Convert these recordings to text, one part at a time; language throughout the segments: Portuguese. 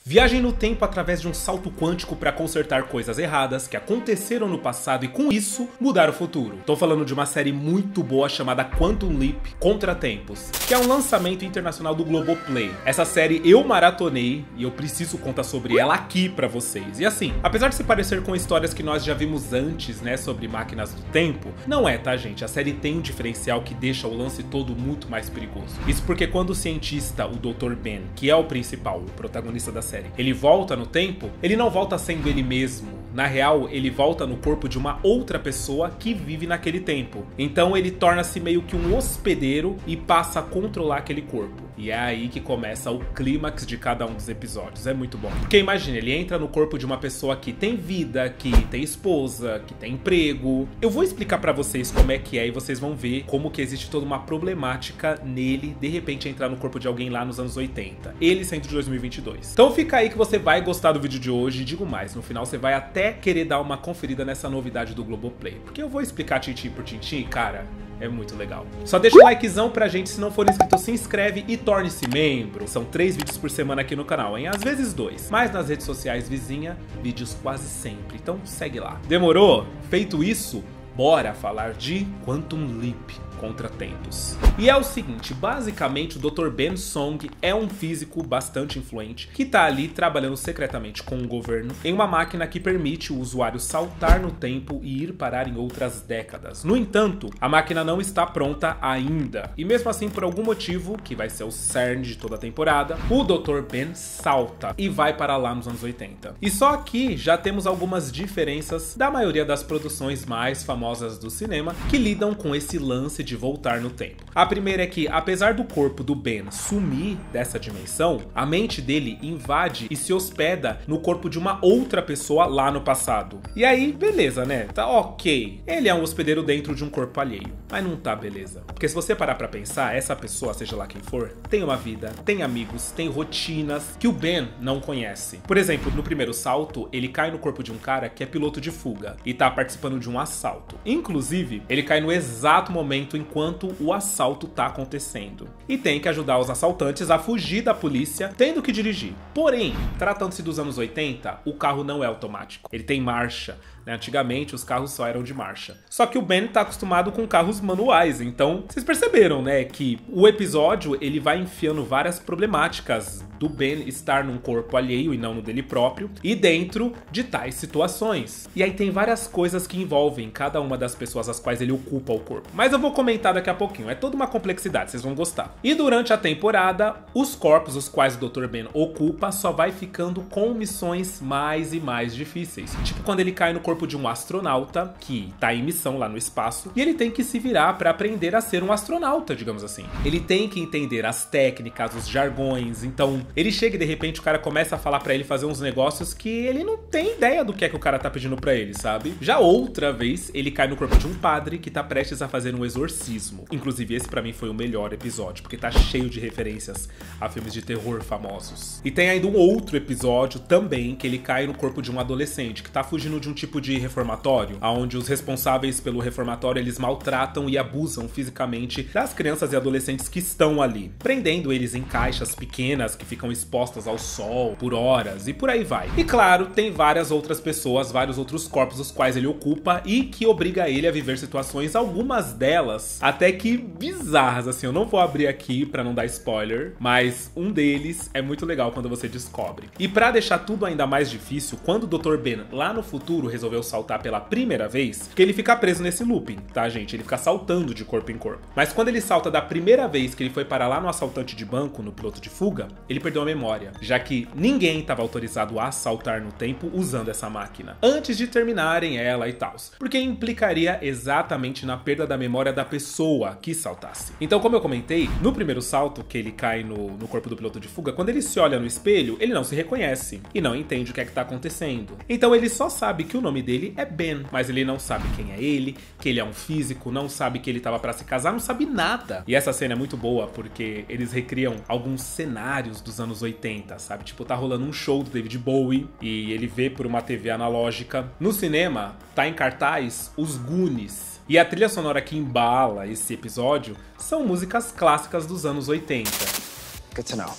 Viajem no tempo através de um salto quântico para consertar coisas erradas que aconteceram no passado e com isso mudar o futuro. Tô falando de uma série muito boa chamada Quantum Leap Contratempos, que é um lançamento internacional do Globoplay. Essa série eu maratonei e eu preciso contar sobre ela aqui pra vocês. E assim, apesar de se parecer com histórias que nós já vimos antes, né, sobre máquinas do tempo, não é, tá, gente? A série tem um diferencial que deixa o lance todo muito mais perigoso. Isso porque quando o cientista, o Dr. Ben, que é o principal, o protagonista da série, ele volta no tempo, ele não volta sendo ele mesmo. Na real, ele volta no corpo de uma outra pessoa que vive naquele tempo. Então ele torna-se meio que um hospedeiro e passa a controlar aquele corpo. E é aí que começa o clímax de cada um dos episódios. É muito bom. Porque imagina, ele entra no corpo de uma pessoa que tem vida, que tem esposa, que tem emprego. Eu vou explicar pra vocês como é que é e vocês vão ver como que existe toda uma problemática nele, de repente, entrar no corpo de alguém lá nos anos 80. Ele sendo de 2022. Então fica aí que você vai gostar do vídeo de hoje. E digo mais, no final você vai até querer dar uma conferida nessa novidade do Globoplay. Porque eu vou explicar tintim por tintim, cara, é muito legal. Só deixa um likezão pra gente, se não for inscrito, se inscreve e torne-se membro. São 3 vídeos por semana aqui no canal, hein? Às vezes 2. Mas nas redes sociais vizinha, vídeos quase sempre. Então segue lá. Demorou? Feito isso, bora falar de Quantum Leap Contratempos. E é o seguinte, basicamente o Dr. Ben Song é um físico bastante influente que tá ali trabalhando secretamente com o governo em uma máquina que permite o usuário saltar no tempo e ir parar em outras décadas. No entanto, a máquina não está pronta ainda. E mesmo assim, por algum motivo, que vai ser o cerne de toda a temporada, o Dr. Ben salta e vai para lá nos anos 80. E só aqui já temos algumas diferenças da maioria das produções mais famosas do cinema que lidam com esse lance de voltar no tempo. A primeira é que, apesar do corpo do Ben sumir dessa dimensão, a mente dele invade e se hospeda no corpo de uma outra pessoa lá no passado. E aí, beleza, né? Tá ok. Ele é um hospedeiro dentro de um corpo alheio. Mas não tá beleza. Porque se você parar pra pensar, essa pessoa, seja lá quem for, tem uma vida, tem amigos, tem rotinas que o Ben não conhece. Por exemplo, no primeiro salto, ele cai no corpo de um cara que é piloto de fuga e tá participando de um assalto. Inclusive, ele cai no exato momento enquanto o assalto tá acontecendo. E tem que ajudar os assaltantes a fugir da polícia, tendo que dirigir. Porém, tratando-se dos anos 80, o carro não é automático. Ele tem marcha. Antigamente os carros só eram de marcha. Só que o Ben tá acostumado com carros manuais, então vocês perceberam, né, que o episódio ele vai enfiando várias problemáticas do Ben estar num corpo alheio e não no dele próprio, e dentro de tais situações. E aí tem várias coisas que envolvem cada uma das pessoas às quais ele ocupa o corpo. Mas eu vou comentar daqui a pouquinho, é toda uma complexidade, vocês vão gostar. E durante a temporada, os corpos os quais o Dr. Ben ocupa só vai ficando com missões mais e mais difíceis. Tipo quando ele cai no corpo de um astronauta que tá em missão lá no espaço e ele tem que se virar para aprender a ser um astronauta, digamos assim. Ele tem que entender as técnicas, os jargões, então ele chega e de repente o cara começa a falar para ele fazer uns negócios que ele não tem ideia do que é que o cara tá pedindo para ele, sabe? Já outra vez, ele cai no corpo de um padre que tá prestes a fazer um exorcismo. Inclusive esse para mim foi o melhor episódio, porque tá cheio de referências a filmes de terror famosos. E tem ainda um outro episódio também que ele cai no corpo de um adolescente que tá fugindo de um tipo de reformatório, onde os responsáveis pelo reformatório eles maltratam e abusam fisicamente das crianças e adolescentes que estão ali, prendendo eles em caixas pequenas que ficam expostas ao sol por horas e por aí vai. E claro, tem várias outras pessoas, vários outros corpos os quais ele ocupa e que obriga ele a viver situações, algumas delas até que bizarras, assim, eu não vou abrir aqui pra não dar spoiler, mas um deles é muito legal quando você descobre. E pra deixar tudo ainda mais difícil, quando o Dr. Ben lá no futuro resolveu saltar pela primeira vez, que ele fica preso nesse looping, tá, gente? Ele fica saltando de corpo em corpo. Mas quando ele salta da primeira vez que ele foi parar lá no assaltante de banco, no piloto de fuga, ele perdeu a memória, já que ninguém estava autorizado a saltar no tempo usando essa máquina, antes de terminarem ela e tal, porque implicaria exatamente na perda da memória da pessoa que saltasse. Então, como eu comentei, no primeiro salto que ele cai no corpo do piloto de fuga, quando ele se olha no espelho, ele não se reconhece e não entende o que é que tá acontecendo. Então ele só sabe que o nome dele é Ben, mas ele não sabe quem é ele, que ele é um físico, não sabe que ele tava pra se casar, não sabe nada. E essa cena é muito boa porque eles recriam alguns cenários dos anos 80, sabe? Tipo, tá rolando um show do David Bowie e ele vê por uma TV analógica. No cinema, tá em cartaz Os Goonies. E a trilha sonora que embala esse episódio são músicas clássicas dos anos 80. Good to know.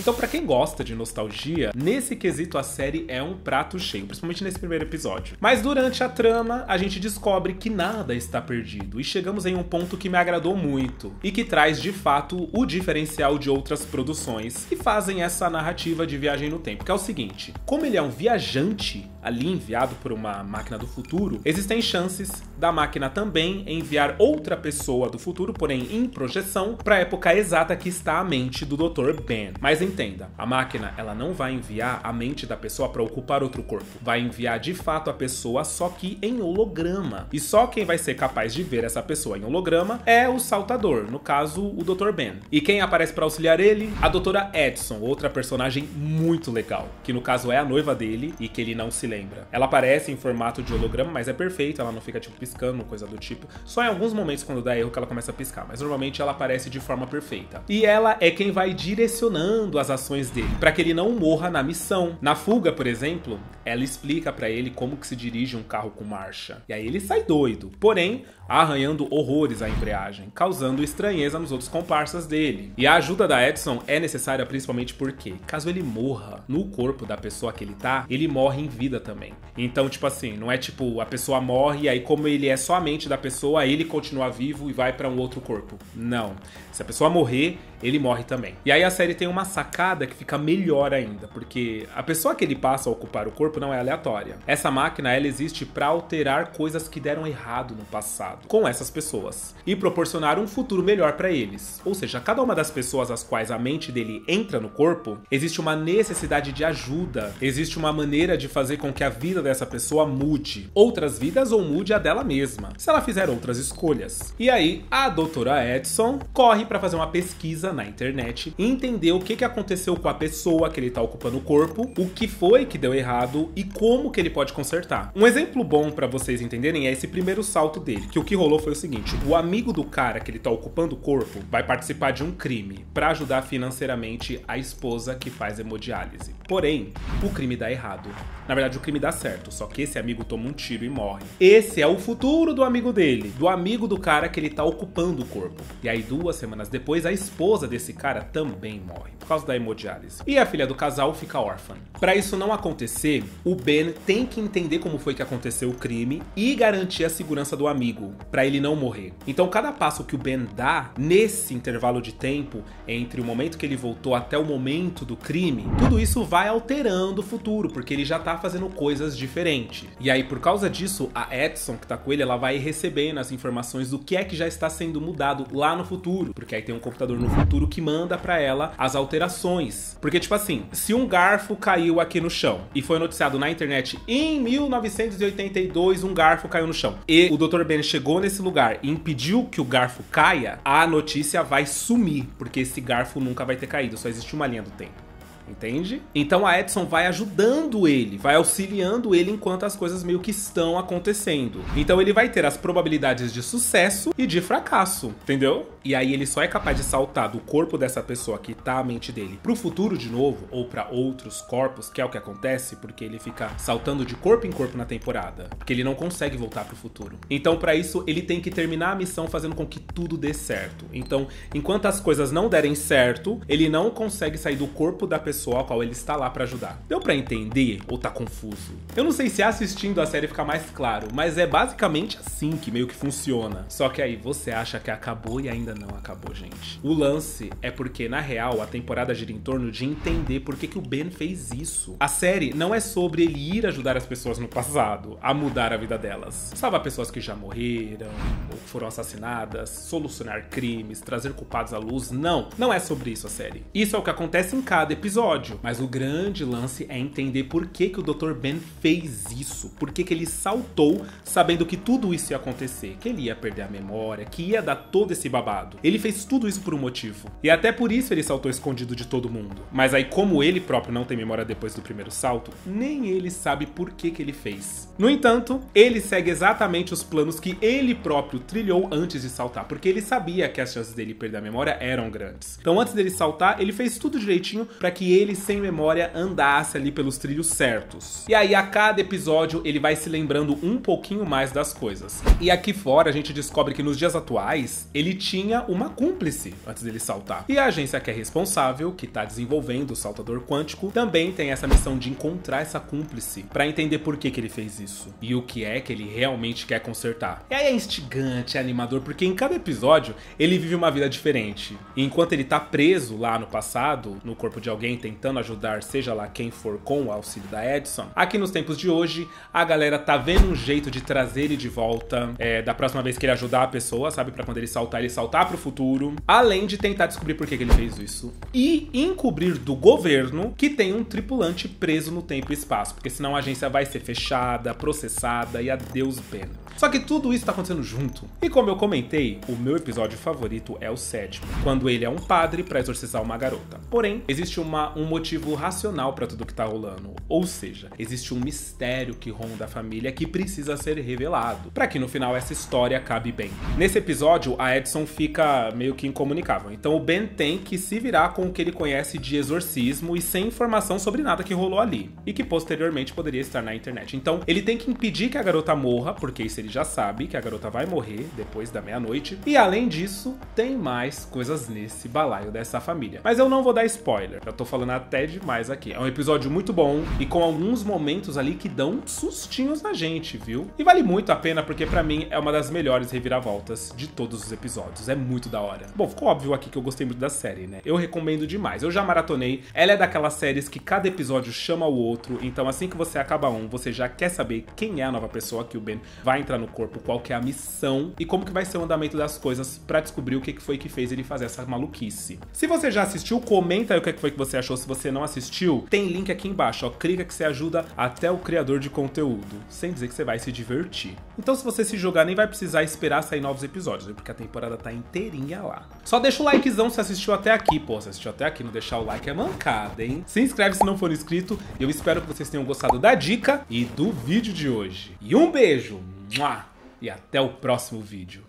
Então, pra quem gosta de nostalgia, nesse quesito a série é um prato cheio, principalmente nesse primeiro episódio. Mas durante a trama, a gente descobre que nada está perdido e chegamos em um ponto que me agradou muito e que traz de fato o diferencial de outras produções que fazem essa narrativa de viagem no tempo, que é o seguinte: como ele é um viajante ali enviado por uma máquina do futuro, existem chances da máquina também enviar outra pessoa do futuro, porém em projeção, para a época exata que está a mente do Dr. Ben. Mas entenda, a máquina ela não vai enviar a mente da pessoa para ocupar outro corpo, vai enviar de fato a pessoa, só que em holograma. E só quem vai ser capaz de ver essa pessoa em holograma é o saltador, no caso o Dr. Ben. E quem aparece para auxiliar ele? A Doutora Edson, outra personagem muito legal, que no caso é a noiva dele e que ele não se lembra. Ela aparece em formato de holograma, mas é perfeita, ela não fica tipo piscando, coisa do tipo. Só em alguns momentos quando dá erro que ela começa a piscar, mas normalmente ela aparece de forma perfeita. E ela é quem vai direcionando as ações dele, para que ele não morra na missão. Na fuga, por exemplo, ela explica para ele como que se dirige um carro com marcha. E aí ele sai doido, porém arranhando horrores à embreagem, causando estranheza nos outros comparsas dele. E a ajuda da Edson é necessária principalmente porque, caso ele morra no corpo da pessoa que ele tá, ele morre em vida também. Então, tipo assim, não é tipo, a pessoa morre e aí como ele é só a mente da pessoa, ele continua vivo e vai pra um outro corpo. Não. Se a pessoa morrer, ele morre também. E aí a série tem uma sacada que fica melhor ainda, porque a pessoa que ele passa a ocupar o corpo não é aleatória. Essa máquina, ela existe pra alterar coisas que deram errado no passado com essas pessoas e proporcionar um futuro melhor pra eles. Ou seja, cada uma das pessoas às quais a mente dele entra no corpo, existe uma necessidade de ajuda, existe uma maneira de fazer com que a vida dessa pessoa mude outras vidas ou mude a dela mesma, se ela fizer outras escolhas. E aí, a doutora Edson corre pra fazer uma pesquisa na internet e entender o que aconteceu com a pessoa que ele tá ocupando o corpo, o que foi que deu errado e como que ele pode consertar. Um exemplo bom pra vocês entenderem é esse primeiro salto dele, que o que rolou foi o seguinte: o amigo do cara que ele tá ocupando o corpo vai participar de um crime pra ajudar financeiramente a esposa que faz hemodiálise. Porém, o crime dá errado. Na verdade, o crime dá certo, só que esse amigo toma um tiro e morre. Esse é o futuro do amigo dele, do amigo do cara que ele tá ocupando o corpo. E aí, 2 semanas depois, a esposa desse cara também morre, por causa da hemodiálise. E a filha do casal fica órfã. Pra isso não acontecer, o Ben tem que entender como foi que aconteceu o crime e garantir a segurança do amigo, pra ele não morrer. Então, cada passo que o Ben dá nesse intervalo de tempo, entre o momento que ele voltou até o momento do crime, tudo isso vai alterando o futuro, porque ele já tá fazendo coisas diferentes. E aí, por causa disso, a Edson, que tá com ele, ela vai recebendo as informações do que é que já está sendo mudado lá no futuro, porque aí tem um computador no futuro que manda pra ela as alterações. Porque, tipo assim, se um garfo caiu aqui no chão e foi noticiado na internet em 1982, um garfo caiu no chão, e o Dr. Ben chegou nesse lugar e impediu que o garfo caia, a notícia vai sumir, porque esse garfo nunca vai ter caído, só existe uma linha do tempo. Entende? Então a Edson vai ajudando ele, vai auxiliando ele enquanto as coisas meio que estão acontecendo. Então ele vai ter as probabilidades de sucesso e de fracasso, entendeu? E aí ele só é capaz de saltar do corpo dessa pessoa que tá a mente dele pro futuro de novo, ou pra outros corpos, que é o que acontece, porque ele fica saltando de corpo em corpo na temporada, porque ele não consegue voltar pro futuro. Então pra isso ele tem que terminar a missão fazendo com que tudo dê certo. Então, enquanto as coisas não derem certo, ele não consegue sair do corpo da pessoa a qual ele está lá pra ajudar. Deu pra entender ou tá confuso? Eu não sei se assistindo a série fica mais claro, mas é basicamente assim que meio que funciona. Só que aí você acha que acabou e ainda não acabou, gente. O lance é porque, na real, a temporada gira em torno de entender por que o Ben fez isso. A série não é sobre ele ir ajudar as pessoas no passado a mudar a vida delas, salvar pessoas que já morreram ou foram assassinadas, solucionar crimes, trazer culpados à luz. Não é sobre isso a série. Isso é o que acontece em cada episódio. Mas o grande lance é entender por que o Dr. Ben fez isso. Por que ele saltou sabendo que tudo isso ia acontecer. Que ele ia perder a memória, que ia dar todo esse babado. Ele fez tudo isso por um motivo. E até por isso ele saltou escondido de todo mundo. Mas aí, como ele próprio não tem memória depois do primeiro salto, nem ele sabe por que ele fez. No entanto, ele segue exatamente os planos que ele próprio trilhou antes de saltar. Porque ele sabia que as chances dele perder a memória eram grandes. Então, antes dele saltar, ele fez tudo direitinho para que que ele, sem memória, andasse ali pelos trilhos certos. E aí, a cada episódio, ele vai se lembrando um pouquinho mais das coisas. E aqui fora, a gente descobre que nos dias atuais, ele tinha uma cúmplice antes dele saltar. E a agência que é responsável, que tá desenvolvendo o saltador quântico, também tem essa missão de encontrar essa cúmplice pra entender por que ele fez isso. E o que é que ele realmente quer consertar. E aí é instigante, é animador, porque em cada episódio, ele vive uma vida diferente. E enquanto ele tá preso lá no passado, no corpo de alguém tentando ajudar, seja lá quem for, com o auxílio da Edison, aqui nos tempos de hoje, a galera tá vendo um jeito de trazer ele de volta, da próxima vez que ele ajudar a pessoa, sabe? Pra quando ele saltar pro futuro. Além de tentar descobrir por que ele fez isso. E encobrir do governo que tem um tripulante preso no tempo e espaço. Porque senão a agência vai ser fechada, processada e adeus Ben. Só que tudo isso tá acontecendo junto. E como eu comentei, o meu episódio favorito é o 7º, quando ele é um padre pra exorcizar uma garota. Porém, existe um motivo racional pra tudo que tá rolando. Ou seja, existe um mistério que ronda a família que precisa ser revelado, pra que no final essa história acabe bem. Nesse episódio, a Edison fica meio que incomunicável. Então o Ben tem que se virar com o que ele conhece de exorcismo e sem informação sobre nada que rolou ali. E que posteriormente poderia estar na internet. Então ele tem que impedir que a garota morra, porque isso ele já sabe que a garota vai morrer depois da meia-noite. E além disso, tem mais coisas nesse balaio dessa família. Mas eu não vou dar spoiler, eu tô falando até demais aqui. É um episódio muito bom e com alguns momentos ali que dão sustinhos na gente, viu? E vale muito a pena porque pra mim é uma das melhores reviravoltas de todos os episódios. É muito da hora. Bom, ficou óbvio aqui que eu gostei muito da série, né? Eu recomendo demais. Eu já maratonei. Ela é daquelas séries que cada episódio chama o outro. Então assim que você acaba um, você já quer saber quem é a nova pessoa que o Ben vai entrar no corpo, qual que é a missão e como que vai ser o andamento das coisas pra descobrir o que foi que fez ele fazer essa maluquice. Se você já assistiu, comenta aí o que foi que você achou. Se você não assistiu, tem link aqui embaixo, ó. Clica que você ajuda até o criador de conteúdo, sem dizer que você vai se divertir. Então se você se jogar, nem vai precisar esperar sair novos episódios, porque a temporada tá inteirinha lá. Só deixa o likezão se assistiu até aqui, pô. Se assistiu até aqui, não deixar o like é mancada, hein? Se inscreve se não for inscrito. Eu espero que vocês tenham gostado da dica e do vídeo de hoje. E um beijo! E até o próximo vídeo.